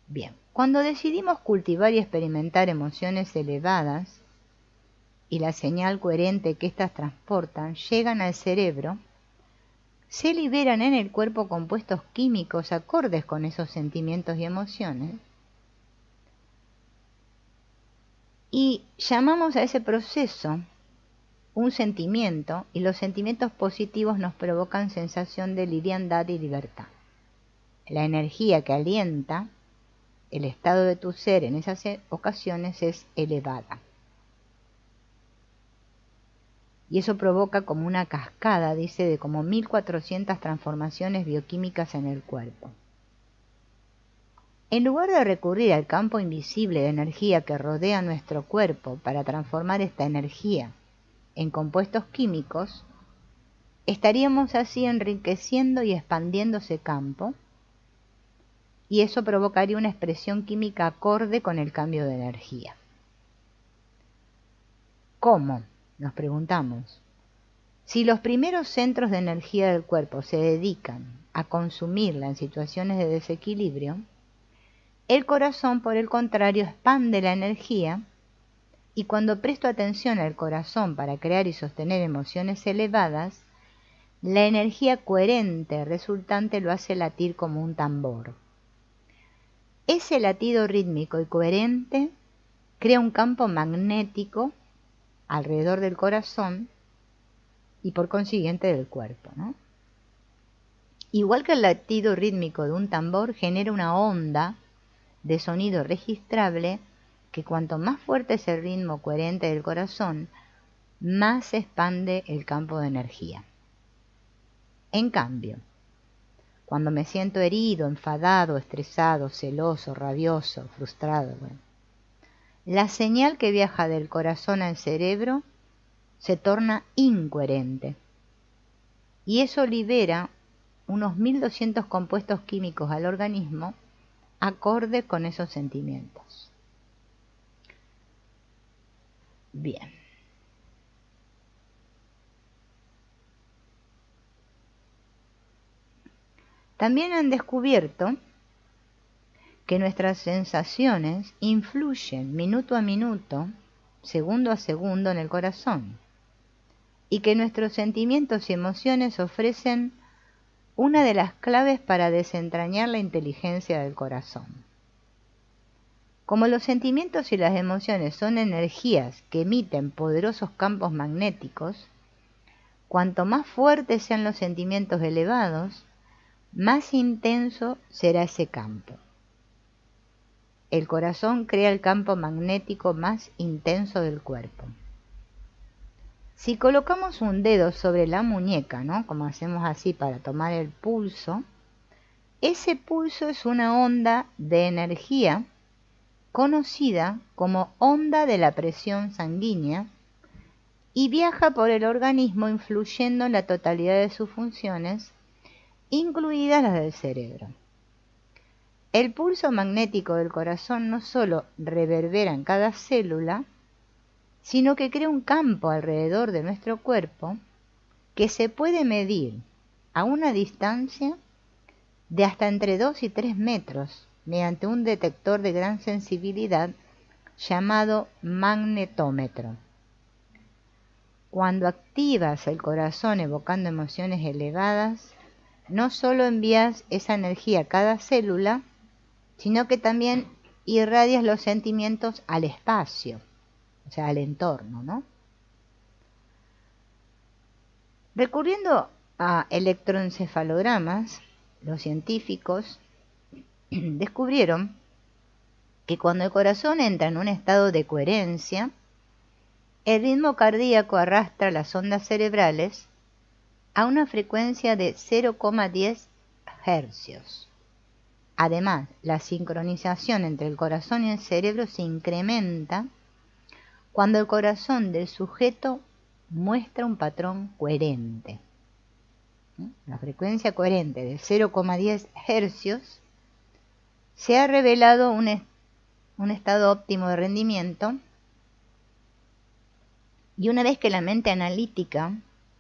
Bien, cuando decidimos cultivar y experimentar emociones elevadas y la señal coherente que éstas transportan llegan al cerebro, se liberan en el cuerpo compuestos químicos acordes con esos sentimientos y emociones, y llamamos a ese proceso un sentimiento, y los sentimientos positivos nos provocan sensación de liviandad y libertad. La energía que alienta el estado de tu ser en esas ocasiones es elevada. Y eso provoca como una cascada, dice, de como 1400 transformaciones bioquímicas en el cuerpo. En lugar de recurrir al campo invisible de energía que rodea nuestro cuerpo para transformar esta energía en compuestos químicos, estaríamos así enriqueciendo y expandiendo ese campo, y eso provocaría una expresión química acorde con el cambio de energía. ¿Cómo?, nos preguntamos. Si los primeros centros de energía del cuerpo se dedican a consumirla en situaciones de desequilibrio, el corazón, por el contrario, expande la energía, y cuando presto atención al corazón para crear y sostener emociones elevadas, la energía coherente resultante lo hace latir como un tambor. Ese latido rítmico y coherente crea un campo magnético alrededor del corazón y por consiguiente del cuerpo, ¿no? Igual que el latido rítmico de un tambor genera una onda de sonido registrable, que cuanto más fuerte es el ritmo coherente del corazón, más se expande el campo de energía. En cambio, cuando me siento herido, enfadado, estresado, celoso, rabioso, frustrado, la señal que viaja del corazón al cerebro se torna incoherente, y eso libera unos 1200 compuestos químicos al organismo acorde con esos sentimientos. Bien. También han descubierto que nuestras sensaciones influyen minuto a minuto, segundo a segundo en el corazón, y que nuestros sentimientos y emociones ofrecen una de las claves para desentrañar la inteligencia del corazón. Como los sentimientos y las emociones son energías que emiten poderosos campos magnéticos, cuanto más fuertes sean los sentimientos elevados, más intenso será ese campo. El corazón crea el campo magnético más intenso del cuerpo. Si colocamos un dedo sobre la muñeca, ¿no?, como hacemos así para tomar el pulso, ese pulso es una onda de energía conocida como onda de la presión sanguínea y viaja por el organismo influyendo en la totalidad de sus funciones, incluidas las del cerebro. El pulso magnético del corazón no solo reverbera en cada célula, sino que crea un campo alrededor de nuestro cuerpo que se puede medir a una distancia de hasta entre 2 y 3 metros mediante un detector de gran sensibilidad llamado magnetómetro. Cuando activas el corazón evocando emociones elevadas, no solo envías esa energía a cada célula, sino que también irradias los sentimientos al espacio, o sea, al entorno, ¿no? Recurriendo a electroencefalogramas, los científicos descubrieron que cuando el corazón entra en un estado de coherencia, el ritmo cardíaco arrastra las ondas cerebrales a una frecuencia de 0,10 hercios. Además, la sincronización entre el corazón y el cerebro se incrementa cuando el corazón del sujeto muestra un patrón coherente. La frecuencia coherente de 0,10 hercios se ha revelado un estado óptimo de rendimiento, y una vez que la mente analítica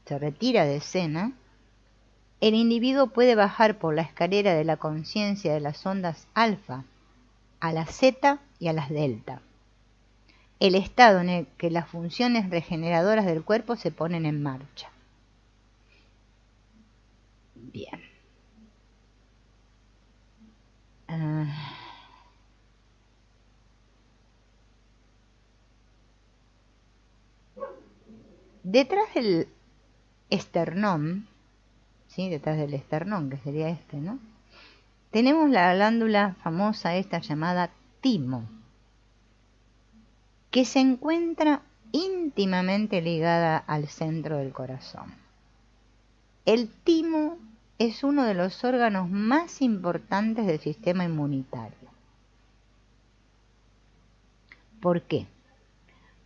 se retira de escena, el individuo puede bajar por la escalera de la conciencia de las ondas alfa a las zeta y a las delta. El estado en el que las funciones regeneradoras del cuerpo se ponen en marcha. Bien. Detrás del esternón, ¿sí? Detrás del esternón, que sería este, ¿no? Tenemos la glándula famosa esta llamada timo, que se encuentra íntimamente ligada al centro del corazón. El timo es uno de los órganos más importantes del sistema inmunitario. ¿Por qué?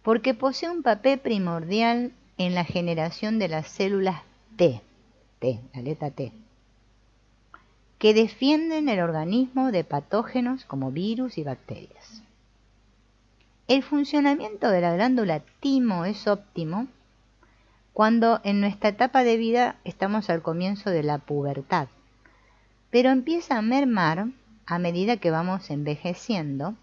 Porque posee un papel primordial en la generación de las células T, la letra T, que defienden el organismo de patógenos como virus y bacterias. El funcionamiento de la glándula timo es óptimo cuando en nuestra etapa de vida estamos al comienzo de la pubertad, pero empieza a mermar a medida que vamos envejeciendo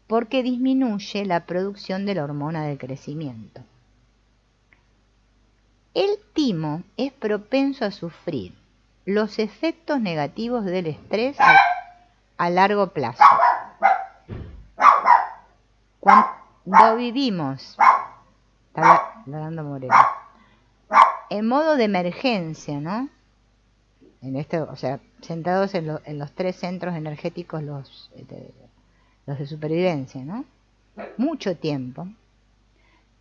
porque disminuye la producción de la hormona del crecimiento. El timo es propenso a sufrir los efectos negativos del estrés a largo plazo. Cuando vivimos, está dando Moreno, en modo de emergencia, ¿no? O sea, centrados en los tres centros energéticos, los de supervivencia, ¿no? Mucho tiempo.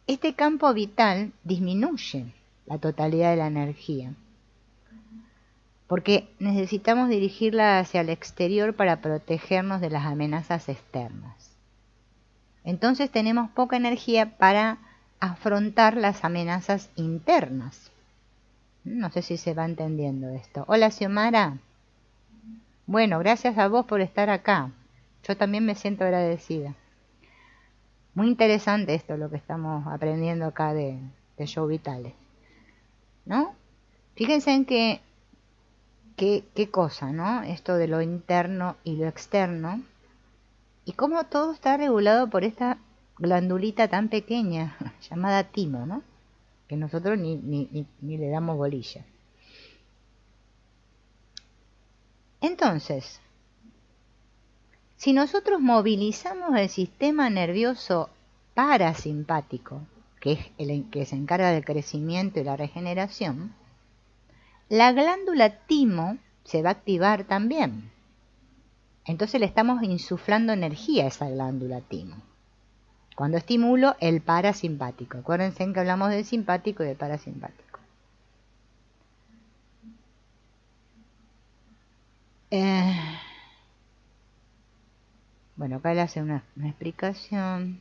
Este campo vital disminuye la totalidad de la energía, porque necesitamos dirigirla hacia el exterior para protegernos de las amenazas externas. Entonces tenemos poca energía para afrontar las amenazas internas. No sé si se va entendiendo esto. Hola, Xiomara. Bueno, gracias a vos por estar acá. Yo también me siento agradecida. Muy interesante esto, lo que estamos aprendiendo acá de Show Vitales, ¿no? Fíjense en qué cosa, ¿no? Esto de lo interno y lo externo. Y cómo todo está regulado por esta glandulita tan pequeña, llamada timo, ¿no? Que nosotros ni le damos bolilla. Entonces, si nosotros movilizamos el sistema nervioso parasimpático, que es el que se encarga del crecimiento y la regeneración, la glándula timo se va a activar también. Entonces le estamos insuflando energía a esa glándula timo. Cuando estimulo el parasimpático. Acuérdense que hablamos del simpático y del parasimpático. Bueno, acá le hace una explicación.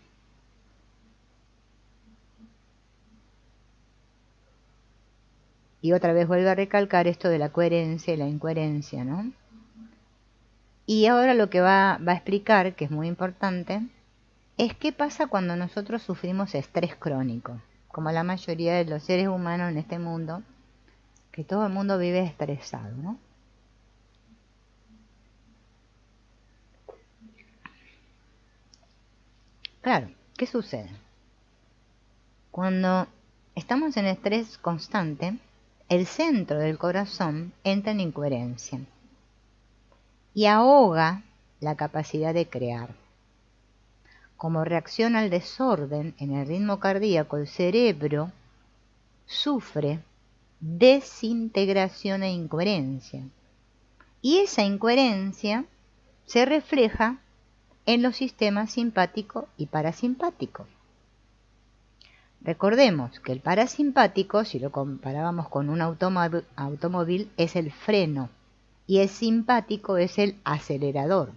Y otra vez vuelve a recalcar esto de la coherencia y la incoherencia, ¿no? Y ahora lo que va a explicar, que es muy importante, es qué pasa cuando nosotros sufrimos estrés crónico, como la mayoría de los seres humanos en este mundo, que todo el mundo vive estresado, ¿no? Claro, ¿qué sucede? Cuando estamos en estrés constante, el centro del corazón entra en incoherencia y ahoga la capacidad de crear. Como reacción al desorden en el ritmo cardíaco, el cerebro sufre desintegración e incoherencia. Y esa incoherencia se refleja en los sistemas simpático y parasimpático. Recordemos que el parasimpático, si lo comparábamos con un automóvil, es el freno y el simpático es el acelerador.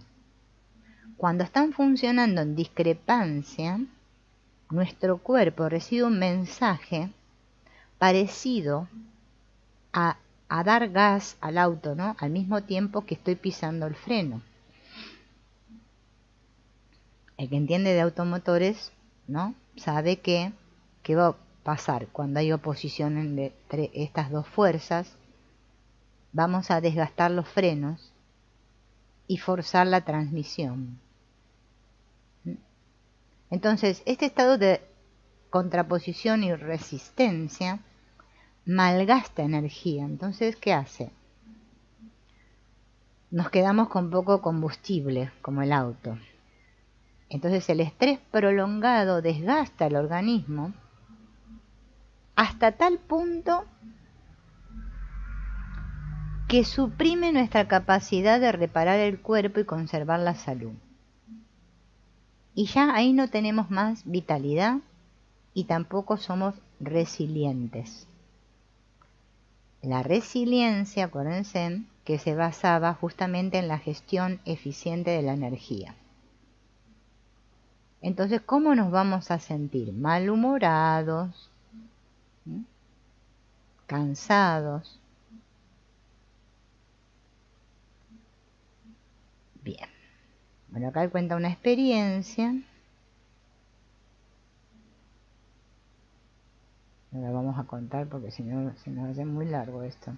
Cuando están funcionando en discrepancia, nuestro cuerpo recibe un mensaje parecido a dar gas al auto, ¿no? Al mismo tiempo que estoy pisando el freno. El que entiende de automotores, ¿no? Sabe qué va a pasar cuando hay oposición entre estas dos fuerzas. Vamos a desgastar los frenos y forzar la transmisión. Entonces, este estado de contraposición y resistencia malgasta energía. Entonces, ¿qué hace? Nos quedamos con poco combustible, como el auto. Entonces, el estrés prolongado desgasta el organismo hasta tal punto que suprime nuestra capacidad de reparar el cuerpo y conservar la salud. Y ya ahí no tenemos más vitalidad y tampoco somos resilientes. La resiliencia, acuérdense, que se basaba justamente en la gestión eficiente de la energía. Entonces, ¿cómo nos vamos a sentir? Malhumorados, cansados. Bien. Bueno, acá él cuenta una experiencia. No la vamos a contar porque si no se nos hace muy largo esto.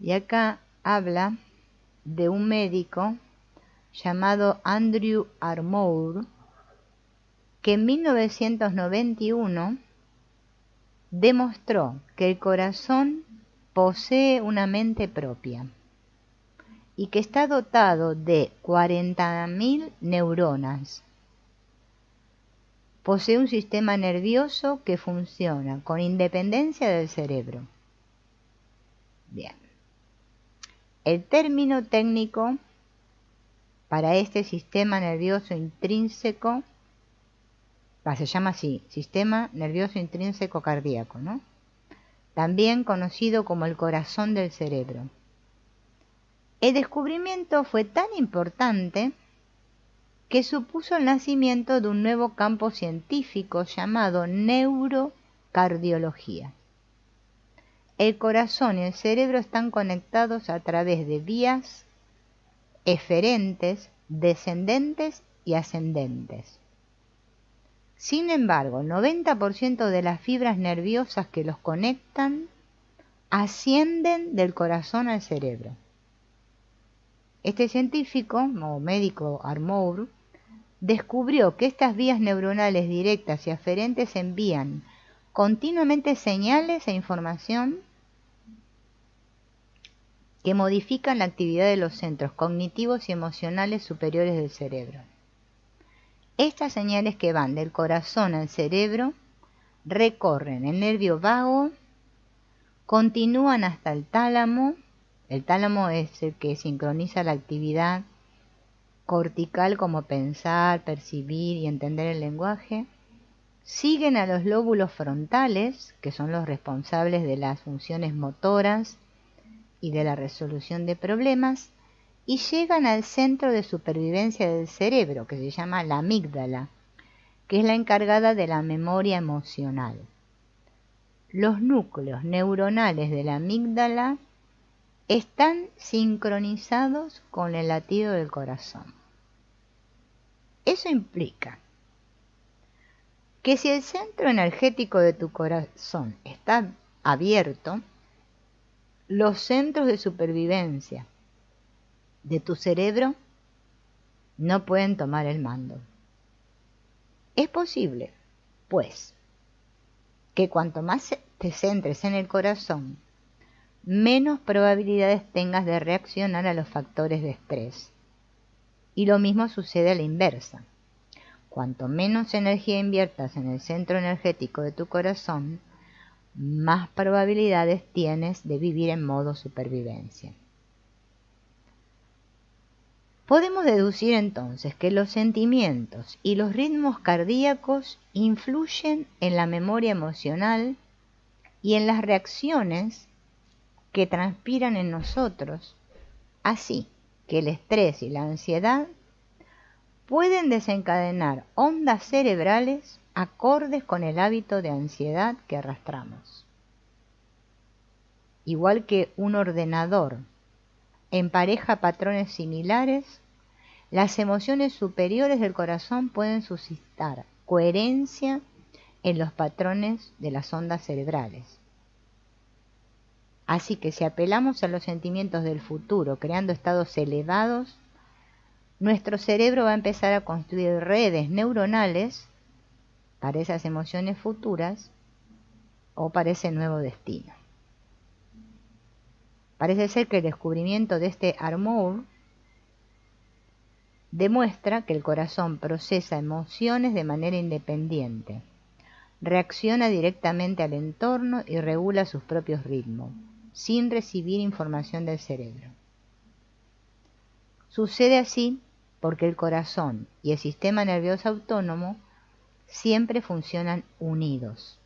Y acá habla de un médico llamado Andrew Armour, que en 1991 demostró que el corazón posee una mente propia y que está dotado de 40.000 neuronas. Posee un sistema nervioso que funciona con independencia del cerebro. Bien. El término técnico para este sistema nervioso intrínseco se llama así, sistema nervioso intrínseco cardíaco, ¿no? También conocido como el corazón del cerebro. El descubrimiento fue tan importante que supuso el nacimiento de un nuevo campo científico llamado neurocardiología. El corazón y el cerebro están conectados a través de vías eferentes, descendentes y ascendentes. Sin embargo, el 90% de las fibras nerviosas que los conectan ascienden del corazón al cerebro. Este científico, o médico Armour, descubrió que estas vías neuronales directas y aferentes envían continuamente señales e información que modifican la actividad de los centros cognitivos y emocionales superiores del cerebro. Estas señales que van del corazón al cerebro recorren el nervio vago, continúan hasta el tálamo. El tálamo es el que sincroniza la actividad cortical como pensar, percibir y entender el lenguaje. Siguen a los lóbulos frontales, que son los responsables de las funciones motoras y de la resolución de problemas, y llegan al centro de supervivencia del cerebro, que se llama la amígdala, que es la encargada de la memoria emocional. Los núcleos neuronales de la amígdala están sincronizados con el latido del corazón. Eso implica que si el centro energético de tu corazón está abierto, los centros de supervivencia de tu cerebro no pueden tomar el mando. Es posible, pues, que cuanto más te centres en el corazón, menos probabilidades tengas de reaccionar a los factores de estrés. Y lo mismo sucede a la inversa. Cuanto menos energía inviertas en el centro energético de tu corazón, más probabilidades tienes de vivir en modo supervivencia. Podemos deducir entonces que los sentimientos y los ritmos cardíacos influyen en la memoria emocional y en las reacciones que transpiran en nosotros, así que el estrés y la ansiedad pueden desencadenar ondas cerebrales acordes con el hábito de ansiedad que arrastramos. Igual que un ordenador empareja patrones similares, las emociones superiores del corazón pueden suscitar coherencia en los patrones de las ondas cerebrales. Así que si apelamos a los sentimientos del futuro, creando estados elevados, nuestro cerebro va a empezar a construir redes neuronales para esas emociones futuras o para ese nuevo destino. Parece ser que el descubrimiento de este Armour demuestra que el corazón procesa emociones de manera independiente, reacciona directamente al entorno y regula sus propios ritmos, sin recibir información del cerebro. Sucede así porque el corazón y el sistema nervioso autónomo siempre funcionan unidos.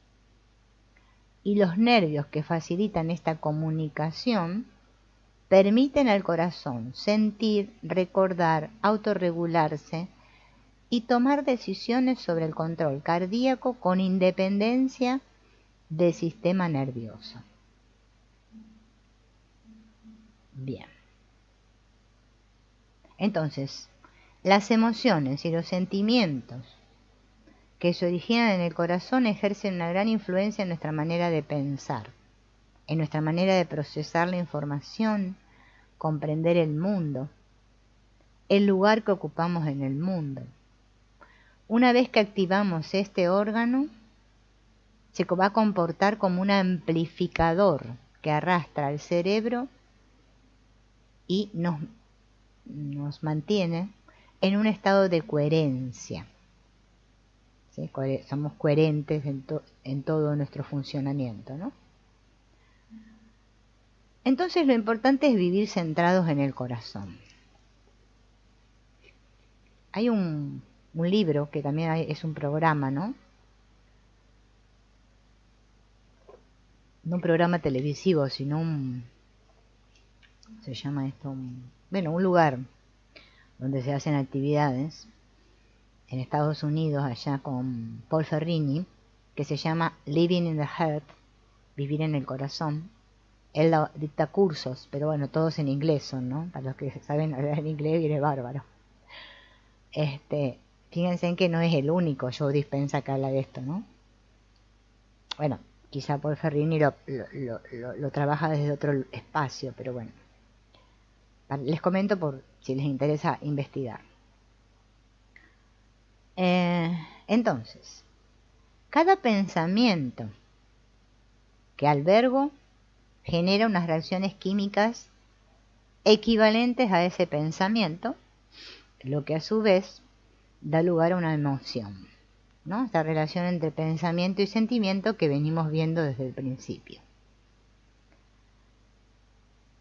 Y los nervios que facilitan esta comunicación permiten al corazón sentir, recordar, autorregularse y tomar decisiones sobre el control cardíaco con independencia del sistema nervioso. Bien. Entonces, las emociones y los sentimientos que se originan en el corazón ejercen una gran influencia en nuestra manera de pensar, en nuestra manera de procesar la información, comprender el mundo, el lugar que ocupamos en el mundo. Una vez que activamos este órgano, se va a comportar como un amplificador que arrastra al cerebro y nos mantiene en un estado de coherencia. ¿Sí? Somos coherentes en todo nuestro funcionamiento, ¿no? Entonces lo importante es vivir centrados en el corazón. Hay un libro que también es un programa, ¿no? No un programa televisivo, sino se llama esto, un lugar donde se hacen actividades en Estados Unidos, allá con Paul Ferrini, que se llama Living in the Heart, vivir en el corazón. Él dicta cursos, pero bueno, todos en inglés son, ¿no? Para los que saben hablar en inglés viene bárbaro. Fíjense en que no es el único Joe Dispenza que habla de esto, ¿no? Bueno, quizá Paul Ferrini lo trabaja desde otro espacio, pero bueno. Les comento por si les interesa investigar. Entonces, cada pensamiento que albergo genera unas reacciones químicas equivalentes a ese pensamiento, lo que a su vez da lugar a una emoción, ¿no? Esta relación entre pensamiento y sentimiento que venimos viendo desde el principio.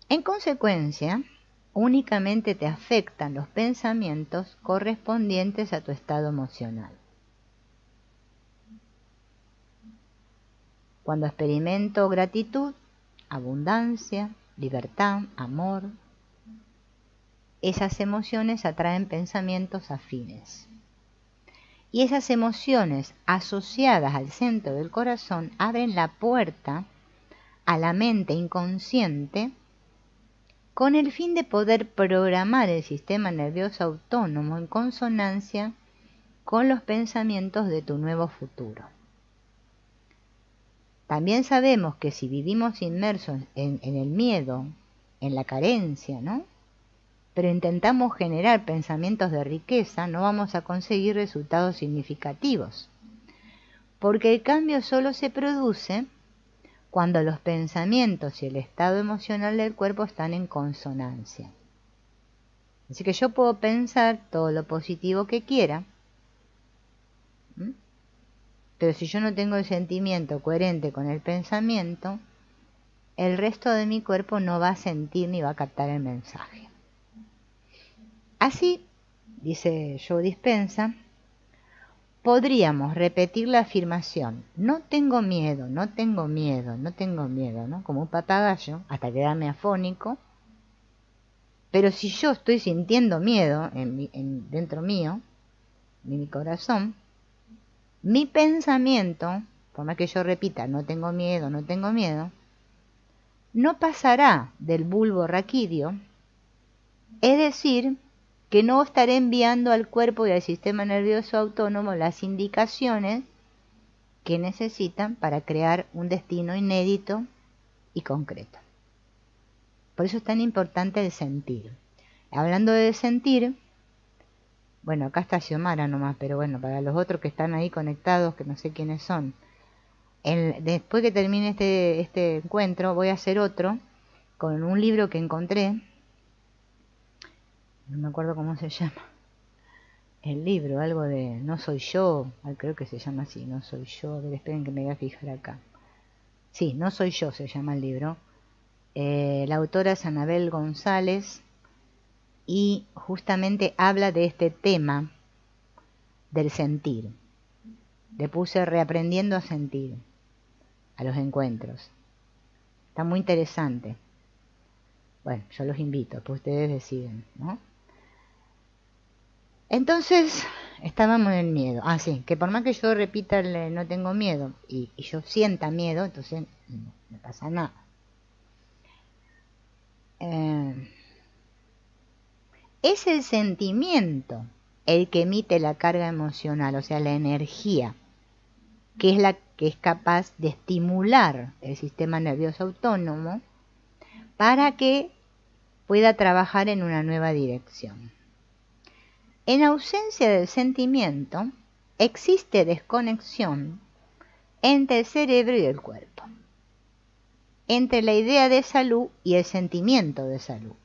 En consecuencia, únicamente te afectan los pensamientos correspondientes a tu estado emocional. Cuando experimento gratitud, abundancia, libertad, amor, esas emociones atraen pensamientos afines. Y esas emociones asociadas al centro del corazón abren la puerta a la mente inconsciente con el fin de poder programar el sistema nervioso autónomo en consonancia con los pensamientos de tu nuevo futuro. También sabemos que si vivimos inmersos en el miedo, en la carencia, ¿no? Pero intentamos generar pensamientos de riqueza, no vamos a conseguir resultados significativos, porque el cambio solo se produce cuando los pensamientos y el estado emocional del cuerpo están en consonancia. Así que yo puedo pensar todo lo positivo que quiera, pero si yo no tengo el sentimiento coherente con el pensamiento, el resto de mi cuerpo no va a sentir ni va a captar el mensaje. Así, dice Joe Dispenza, podríamos repetir la afirmación: no tengo miedo, no tengo miedo, no tengo miedo, ¿no? Como un papagayo, hasta quedarme afónico. Pero si yo estoy sintiendo miedo dentro mío, en mi corazón, mi pensamiento, por más que yo repita no tengo miedo, no tengo miedo, no pasará del bulbo raquídeo, es decir, que no estaré enviando al cuerpo y al sistema nervioso autónomo las indicaciones que necesitan para crear un destino inédito y concreto. Por eso es tan importante el sentir. Hablando de sentir, bueno, acá está Xiomara nomás, pero bueno, para los otros que están ahí conectados, que no sé quiénes son, después que termine este encuentro, voy a hacer otro con un libro que encontré, no me acuerdo cómo se llama, el libro, algo de No soy yo, creo que se llama así, No soy yo, a ver, esperen que me voy a fijar acá. Sí, No soy yo se llama el libro. La autora es Anabel González y justamente habla de este tema del sentir. Le puse Reaprendiendo a sentir a los encuentros. Está muy interesante. Bueno, yo los invito, pues ustedes deciden, ¿no? Entonces, estábamos en el miedo. Ah, sí, que por más que yo repita el no tengo miedo y yo sienta miedo, entonces no pasa nada. Es el sentimiento el que emite la carga emocional, o sea, la energía, que es la que es capaz de estimular el sistema nervioso autónomo para que pueda trabajar en una nueva dirección. En ausencia del sentimiento, existe desconexión entre el cerebro y el cuerpo, entre la idea de salud y el sentimiento de salud.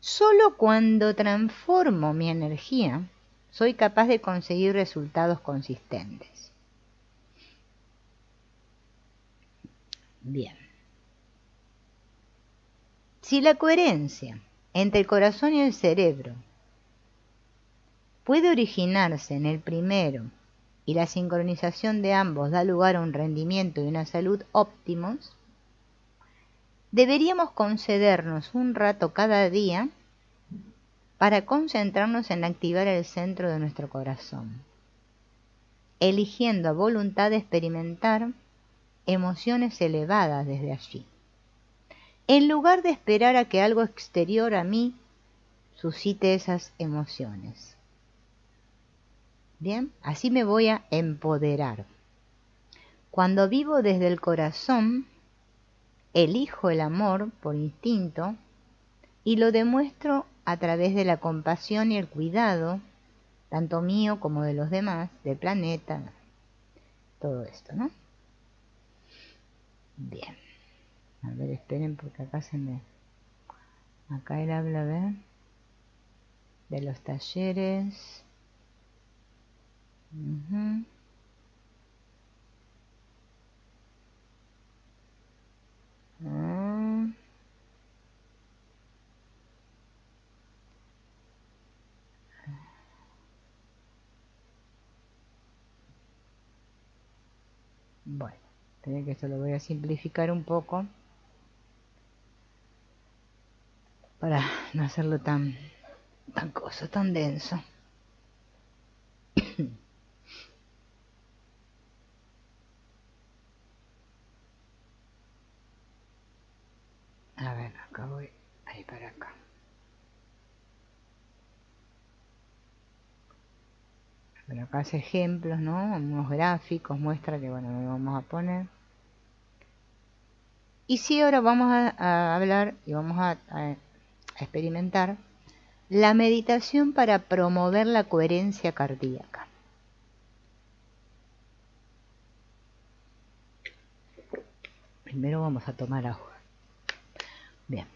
Solo cuando transformo mi energía, soy capaz de conseguir resultados consistentes. Bien. Si la coherencia entre el corazón y el cerebro puede originarse en el primero y la sincronización de ambos da lugar a un rendimiento y una salud óptimos, deberíamos concedernos un rato cada día para concentrarnos en activar el centro de nuestro corazón, eligiendo a voluntad de experimentar emociones elevadas desde allí, en lugar de esperar a que algo exterior a mí suscite esas emociones. Bien, así me voy a empoderar. Cuando vivo desde el corazón, elijo el amor por instinto y lo demuestro a través de la compasión y el cuidado, tanto mío como de los demás, del planeta, todo esto, ¿no? Bien. A ver, esperen porque acá acá él habla, a ver, de los talleres. Bueno, creo que esto lo voy a simplificar un poco para no hacerlo tan denso. A ver, acá voy, ahí para acá. Bueno, acá hace ejemplos, ¿no? Unos gráficos, muestra que, bueno, me vamos a poner. Y sí, ahora vamos a hablar y vamos a experimentar la meditación para promover la coherencia cardíaca. Primero vamos a tomar agua. Bien.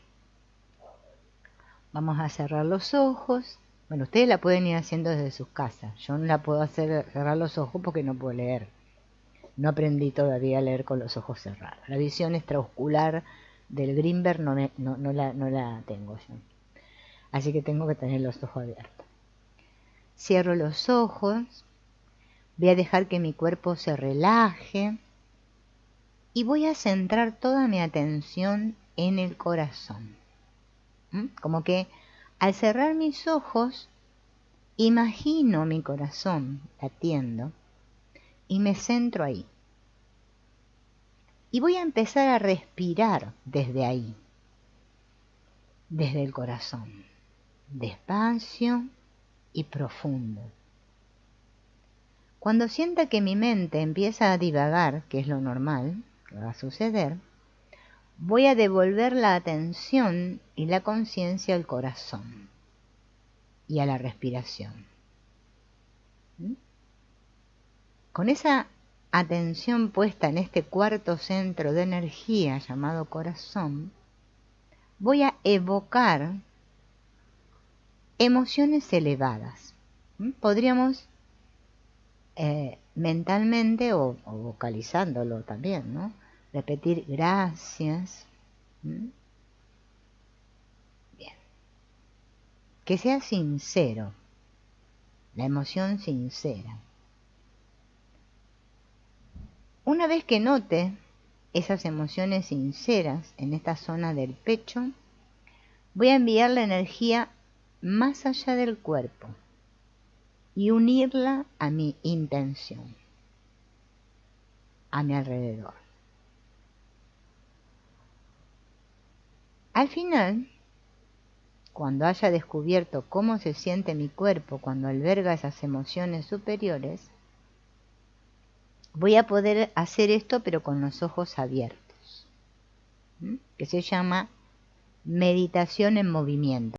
Vamos a cerrar los ojos. Bueno, ustedes la pueden ir haciendo desde sus casas. Yo no la puedo hacer cerrar los ojos porque no puedo leer. No aprendí todavía a leer con los ojos cerrados. La visión extraocular del Greenberg no la tengo yo. Así que tengo que tener los ojos abiertos. Cierro los ojos. Voy a dejar que mi cuerpo se relaje. Y voy a centrar toda mi atención en el corazón. Como que al cerrar mis ojos, imagino mi corazón latiendo y me centro ahí. Y voy a empezar a respirar desde ahí, desde el corazón, despacio y profundo. Cuando sienta que mi mente empieza a divagar, que es lo normal, que va a suceder, voy a devolver la atención y la conciencia al corazón y a la respiración. Con esa atención puesta en este cuarto centro de energía llamado corazón, voy a evocar emociones elevadas. Podríamos mentalmente o vocalizándolo también, ¿no? Repetir gracias. Bien. Que sea sincero, la emoción sincera. Una vez que note esas emociones sinceras en esta zona del pecho, voy a enviar la energía más allá del cuerpo y unirla a mi intención, a mi alrededor. Al final, cuando haya descubierto cómo se siente mi cuerpo cuando alberga esas emociones superiores, voy a poder hacer esto pero con los ojos abiertos, que se llama meditación en movimiento.